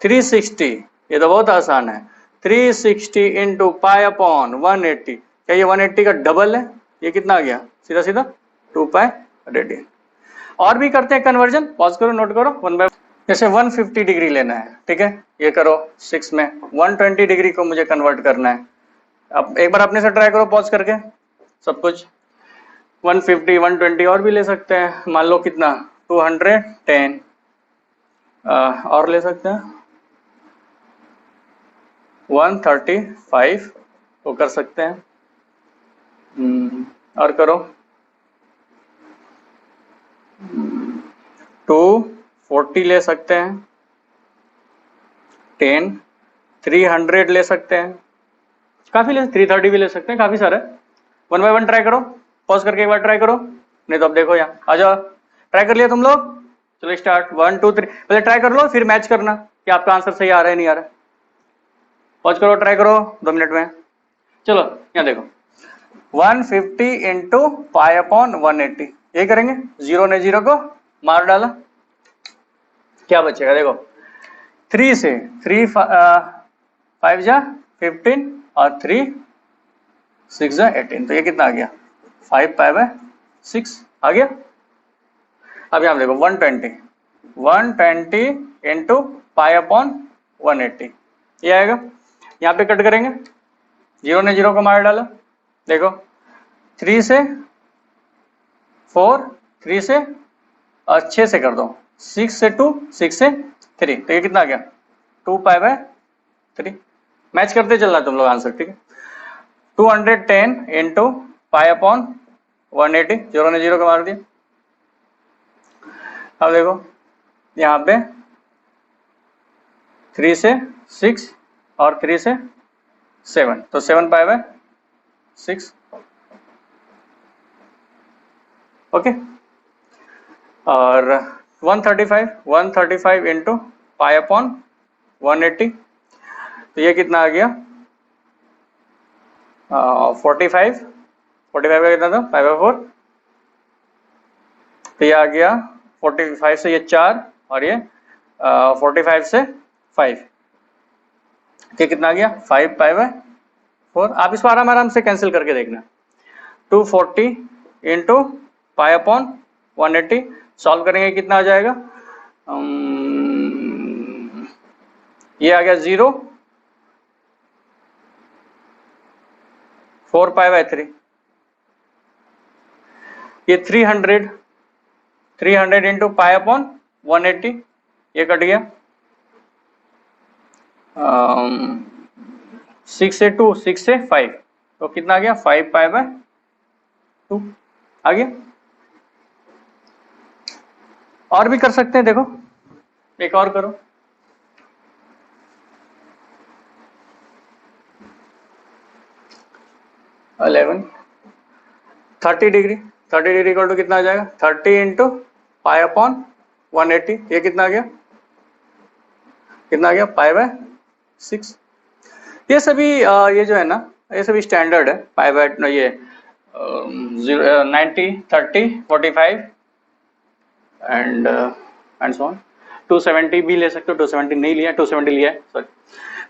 360, ये तो बहुत आसान है, 360 इंटू पाई अपॉन 180। क्या ये 180 का डबल है, ये कितना आ गया सीधा सीधा 2 पाई रेडियन। और भी करते हैं कन्वर्जन, पॉज करो नोट करो 1 बाय। जैसे 150 डिग्री लेना है, ठीक है, ये करो 6 में, 120 डिग्री को मुझे कन्वर्ट करना है। अब एक बार अपने से ट्राई करो पॉज करके सब कुछ, 150 120 और भी ले सकते हैं, मान लो कितना 210, और ले सकते हैं 135 वो कर सकते हैं, और करो 240 ले सकते हैं, 10 300 ले सकते हैं, काफी ले, 330 भी ले सकते हैं, काफी सारे। 1 बाय 1 ट्राई करो, पॉज करके एक बार ट्राई करो, नहीं तो अब देखो यहाँ आ जाओ, ट्राई कर लिया तुम लोग, चलो स्टार्ट 1 2 3, पहले ट्राई कर लो फिर मैच करना कि आपका आंसर सही आ रहा है नहीं आ रहा है। पॉज करो, ट्राई करो 2 मिनट में। चलो यहाँ देखो 150 इंटू पाई अपॉन 180, ये करेंगे, 0 ने 0 को मार डाला, क्या बचेगा देखो 3 से 3 5 जा 15 और 3 6 जा 18, तो ये कितना आ गया 5 पाई बाय 6 आ गया। अब यहाँ देखो 120 इंटू पाई अपॉन 180, ये आएगा, यहाँ पे कट करेंगे, 0 ने 0 को मार डाला, देखो 3 से 4, 3 से और 6 से कर दो, 6 से 2, 6 से 3, तो ये कितना आ गया 2 पाई बाय 3। मैच करते चलना तुम लोग आंसर, ठीक है। 210 इंटू पाई अपॉन 180, 0 ने 0 को मार दिया। अब देखो यहाँ पे 3 से 6 और 3 से 7, तो 7 पाई बाय 6। ओके, और 135 इंटू पाई अपॉन 180, तो ये कितना आ गया 45 का कितना था पाई बाय 4, तो ये आ गया 45 से ये 4 और ये 45 से 5, ये कितना आ गया 5 पाई बाय 4। आप इसको आराम से कैंसिल करके देखना, 240 इंटू पाई अपॉन 180, सॉल्व करेंगे कितना आ जाएगा, ये आ गया 0, 4 पाई बाय 3, ये 300 इंटू पाई अपॉन 180, ये कट गया, 6 से 2, 6 से 5, तो कितना आ गया 5 पाई बाय 2 आ गया। और भी कर सकते हैं, देखो एक और करो, इलेवन 30 डिग्री इक्वल टू कितना आ जाएगा 30 इंटू पाई अपॉन 180, ये कितना आ गया पाई बाय 6। ये सभी ये जो है ना, ये सभी स्टैंडर्ड है, पाई बाय ये 90 30 45 एंड सो ऑन। 270 भी ले सकते हो, 270 नहीं लिया, 270 लिया है सॉरी।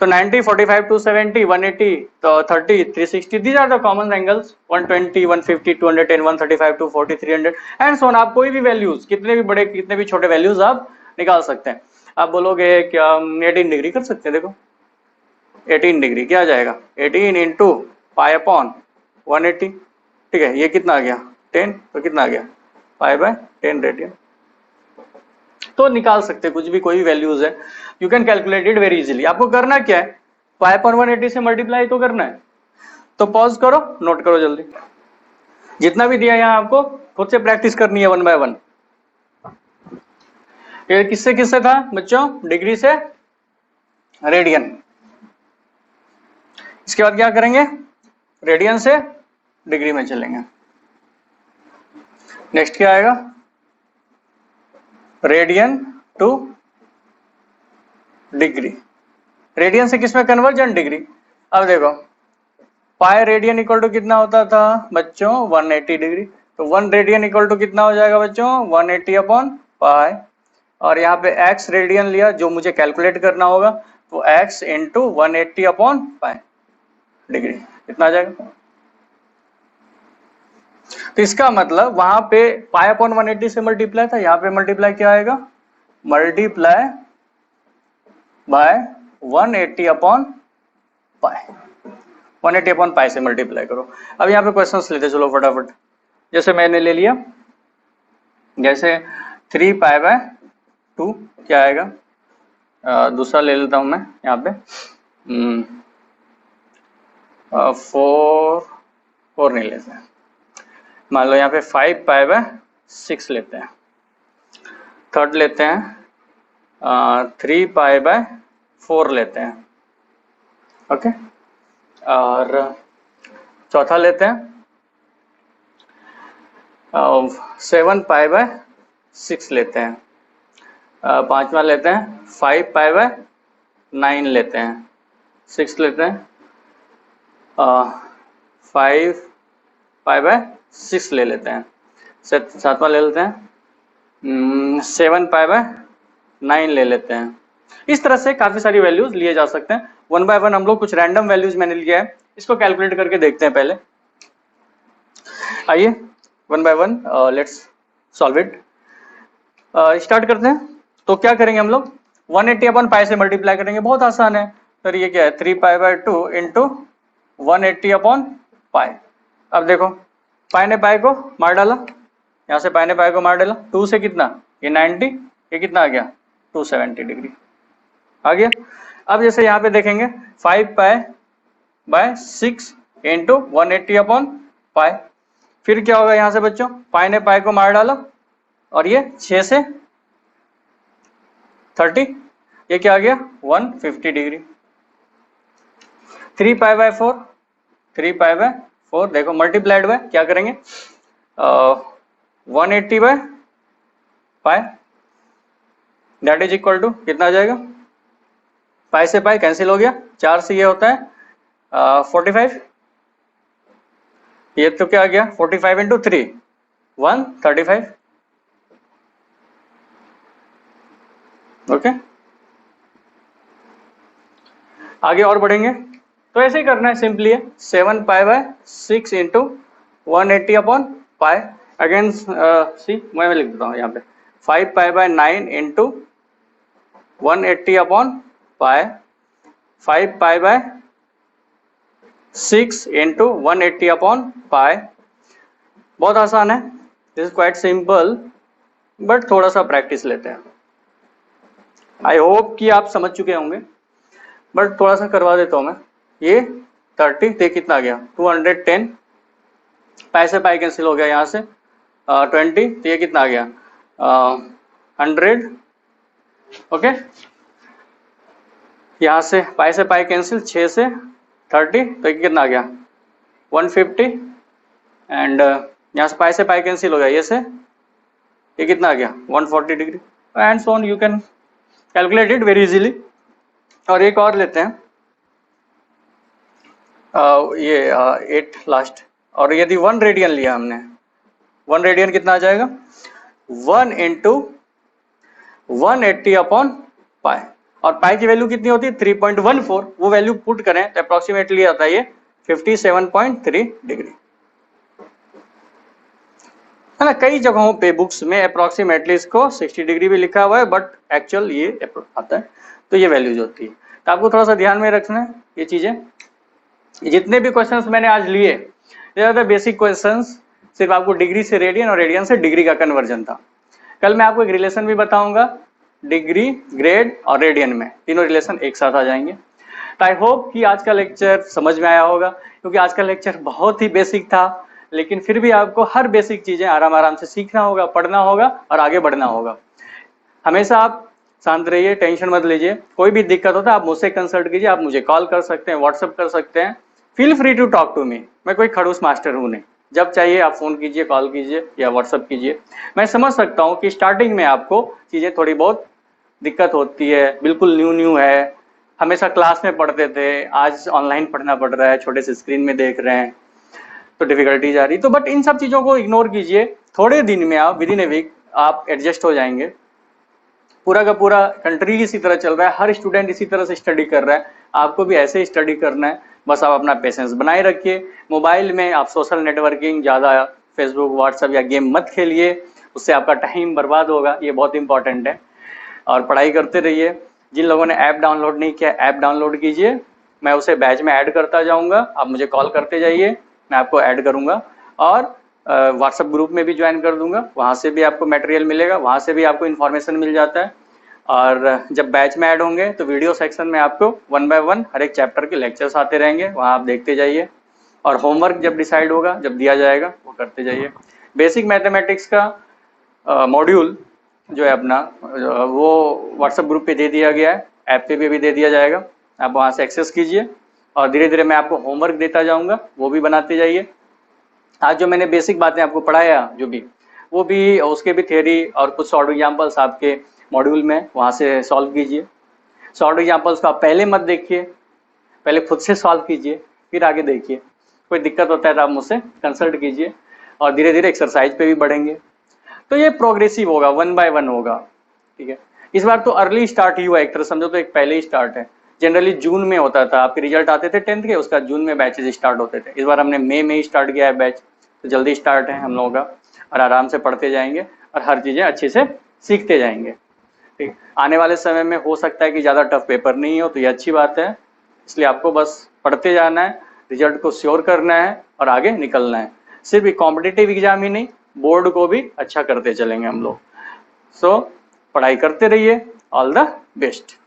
तो 90 45 270 180 तो 30 360, these are the common angles, 120 150 210 135 240 300 and so on. आप कोई भी वैल्यूज, कितने भी बड़े कितने भी छोटे वैल्यूज आप निकाल सकते हैं। आप बोलोगे क्या 18 डिग्री कर सकते हैं, देखो 18 डिग्री क्या आ जाएगा 18 इंटू पाई अपॉन 180, ठीक है, ये कितना आ गया 10, तो कितना आ गया पाई बाय 10 रेडियन। तो निकाल सकते हैं कुछ भी, कोई भी वैल्यूज है, you can calculate it very easily. आपको करना क्या है, पाई अपॉन 180 से मल्टीप्लाई तो करना है, तो पॉज करो, नोट करो जल्दी, जितना भी दिया यहाँ आपको खुद से प्रैक्टिस करनी है 1 बाय 1। ये किससे था बच्चों, डिग्री से रेडियन। इसके बाद क्या करेंगे, रेडियन से डिग्री में चलेंगे। नेक्स्ट क्या आएगा, रेडियन टू डिग्री, रेडियन से किसमें कन्वर्जन डिग्री। अब देखो पाई रेडियन इक्वल टू कितना होता था बच्चों 180 डिग्री, तो 1 रेडियन इक्वल टू कितना हो जाएगा बच्चों 180 अपॉन पाई, और यहाँ पे x रेडियन लिया जो मुझे कैलकुलेट करना होगा, तो x into 180 upon pi degree कितना आ जाएगा। तो इसका मतलब वहां पे पाई अपॉन 180 से मल्टीप्लाई था, यहाँ पे मल्टीप्लाई क्या आएगा, multiply by 180 upon pi, 180 upon पाई से मल्टीप्लाई करो। अब यहाँ पे क्वेश्चंस लेते चलो फटाफट, जैसे मैंने ले लिया, जैसे 3 पाई बाय 2 क्या आएगा, दूसरा ले लेता हूं मैं यहाँ पे 4 नहीं लेते हैं, मान लो यहाँ पे 5 पाई बाय 6 लेते हैं, थर्ड लेते हैं 3 पाई बाय 4 लेते हैं, ओके, और चौथा लेते हैं 7 पाई बाय 6 लेते हैं, पांचवा लेते हैं 5 पाई बाय 9 लेते हैं, 6 लेते हैं 5 पाई बाय 6 ले लेते हैं, सातवां ले लेते हैं 7 पाई बाय 9 ले लेते हैं। इस तरह से काफी सारी वैल्यूज लिए जा सकते हैं। 1 बाय 1 हम लोग कुछ रैंडम वैल्यूज मैंने लिया है, इसको कैलकुलेट करके देखते हैं पहले। आइए 1 by 1 let's solve it, start करते हैं। तो क्या करेंगे हम लोग 180 अपॉन पाई से मल्टीप्लाई करेंगे, बहुत आसान है। तो ये क्या है 3 पाई बाय 2 इंटू 180 अपॉन पाई। अब देखो पाई ने पाई को मार डाला, यहाँ से पाई ने पाई को मार डाला, 2 से कितना ये 90, ये कितना आ गया 270 डिग्री आ गया। अब जैसे यहाँ पे देखेंगे 5 पाई बाय 6 इंटू 180 अपॉन पाई, फिर क्या होगा यहाँ से बच्चों, पाई ने पाई को मार डाला और ये 6 से 30, ये क्या आ गया 150 degree. 3 pi by 4, 3 pi by 4 देखो मल्टीप्लाइड बाय क्या करेंगे 180 by pi, that is equal to कितना आ जाएगा, पाई से पाई कैंसिल हो गया, 4 से ये होता है 45, ये तो क्या आ गया 45 इंटू 3 135। ओके आगे और बढ़ेंगे तो ऐसे ही करना है, सिंपली है 7 pi by 6 into 180 upon pi, again see मैं लिख देता हूँ यहाँ पे 5 pi by 9 into 180 upon pi, 5 pi by 6 into 180 upon pi. बहुत आसान है, this is quite simple, but थोड़ा सा प्रैक्टिस लेते हैं। आई होप कि आप समझ चुके होंगे, बट थोड़ा सा करवा देता हूँ मैं। ये 30 ते कितना आ गया 210, पाई से पाई कैंसिल हो गया यहाँ से 20, तो ये कितना आ गया 100। ओके यहाँ से पाई कैंसिल, 6 से 30, तो ये कितना आ गया 150, एंड यहाँ से पाई कैंसिल हो गया, ये से ये कितना आ गया 140 degree, and so on you can calculate it very easily. और एक और लेते हैं ये 8 लास्ट, और यदि 1 रेडियन लिया हमने, 1 रेडियन कितना आ जाएगा 1 इंटू 180 अपॉन पाई, और पाई की वैल्यू कितनी होती है 3.14, वो वैल्यू पुट करें तो अप्रोक्सीमेटली आता है ये 57.3 डिग्री, है ना। कई जगहों पे बुक्स में अप्रोक्सीमेटली इसको 60 डिग्री भी लिखा हुआ है, बट एक्चुअल ये आता है, तो ये वैल्यूज होती है। तो आपको थोड़ा सा ध्यान में रखना है ये चीजें। जितने भी क्वेश्चंस मैंने आज लिए ये बेसिक क्वेश्चंस, सिर्फ आपको डिग्री से रेडियन और रेडियन से डिग्री का कन्वर्जन था। कल मैं आपको एक रिलेशन भी बताऊंगा, डिग्री, ग्रेड और रेडियन में तीनों रिलेशन एक साथ आ जाएंगे। तो आई होप कि आज का लेक्चर समझ में आया होगा, क्योंकि आज का लेक्चर बहुत ही बेसिक था, लेकिन फिर भी आपको हर बेसिक चीजें आराम आराम से सीखना होगा, पढ़ना होगा और आगे बढ़ना होगा। हमेशा आप शांत रहिए, टेंशन मत लीजिए, कोई भी दिक्कत होता है आप मुझसे कंसल्ट कीजिए, आप मुझे कॉल कर सकते हैं, व्हाट्सएप कर सकते हैं, feel free to talk to me. मैं कोई खड़ूस मास्टर हूँ नहीं, जब चाहिए आप फोन कीजिए, कॉल कीजिए या व्हाट्सएप कीजिए। मैं समझ सकता हूँ कि स्टार्टिंग में आपको चीजें थोड़ी बहुत दिक्कत होती है, बिल्कुल न्यू है, हमेशा क्लास में पढ़ते थे, आज ऑनलाइन पढ़ना पड़ रहा है, छोटे से स्क्रीन में देख रहे हैं तो डिफिकल्टीज आ रही। तो बट इन सब चीजों को इग्नोर कीजिए, थोड़े दिन में आप विद इन ए वीक आप एडजस्ट हो जाएंगे। पूरा का पूरा कंट्री इसी तरह चल रहा है, हर स्टूडेंट इसी तरह से स्टडी कर रहा है, आपको भी ऐसे ही स्टडी करना है। बस आप अपना पेशेंस बनाए रखिए। मोबाइल में आप सोशल नेटवर्किंग ज़्यादा, फेसबुक, व्हाट्सएप या गेम मत खेलिए, उससे आपका टाइम बर्बाद होगा, ये बहुत इंपॉर्टेंट है। और पढ़ाई करते रहिए। जिन लोगों ने ऐप डाउनलोड नहीं किया, ऐप डाउनलोड कीजिए, मैं उसे बैच में ऐड करता जाऊँगा, आप मुझे कॉल करते जाइए, मैं आपको ऐड करूँगा। और व्हाट्सएप ग्रुप में भी ज्वाइन कर दूंगा, वहाँ से भी आपको मटेरियल मिलेगा, वहाँ से भी आपको इन्फॉर्मेशन मिल जाता है। और जब बैच में ऐड होंगे तो वीडियो सेक्शन में आपको 1 बाय 1 हर एक चैप्टर के लेक्चर्स आते रहेंगे, वहाँ आप देखते जाइए। और होमवर्क जब डिसाइड होगा, जब दिया जाएगा, वो करते जाइए। बेसिक मैथमेटिक्स का मॉड्यूल जो है अपना, वो व्हाट्सएप ग्रुप पे दे दिया गया है, ऐप पे भी दे दिया जाएगा, आप वहाँ से एक्सेस कीजिए। और धीरे धीरे मैं आपको होमवर्क देता जाऊँगा, वो भी बनाते जाइए। आज जो मैंने बेसिक बातें आपको पढ़ाया जो भी, वो भी, उसके भी थ्योरी और कुछ शॉर्ट एग्जांपल्स आपके मॉड्यूल में, वहाँ से सॉल्व कीजिए। शॉर्ट एग्जांपल्स को आप पहले मत देखिए, पहले खुद से सॉल्व कीजिए, फिर आगे देखिए। कोई दिक्कत होता है तो आप मुझसे कंसल्ट कीजिए, और धीरे धीरे एक्सरसाइज पे भी बढ़ेंगे। तो ये प्रोग्रेसिव होगा, 1 बाय 1 होगा, ठीक है। इस बार तो अर्ली स्टार्ट ही हुआ, एक तरह समझो तो एक पहले ही स्टार्ट है। जनरली जून में होता था, आपके रिजल्ट आते थे 10th के, उसका जून में बैचेज स्टार्ट होते थे। इस बार हमने मई में ही स्टार्ट किया है बैच, तो जल्दी स्टार्ट है हम लोगों का, और आराम से पढ़ते जाएंगे और हर चीज़ें अच्छे से सीखते जाएंगे, ठीक। आने वाले समय में हो सकता है कि ज़्यादा टफ पेपर नहीं हो, तो ये अच्छी बात है। इसलिए आपको बस पढ़ते जाना है, रिजल्ट को श्योर करना है और आगे निकलना है। सिर्फ कॉम्पिटिटिव एग्जाम ही नहीं, बोर्ड को भी अच्छा करते चलेंगे हम लोग। सो पढ़ाई करते रहिए, ऑल द बेस्ट।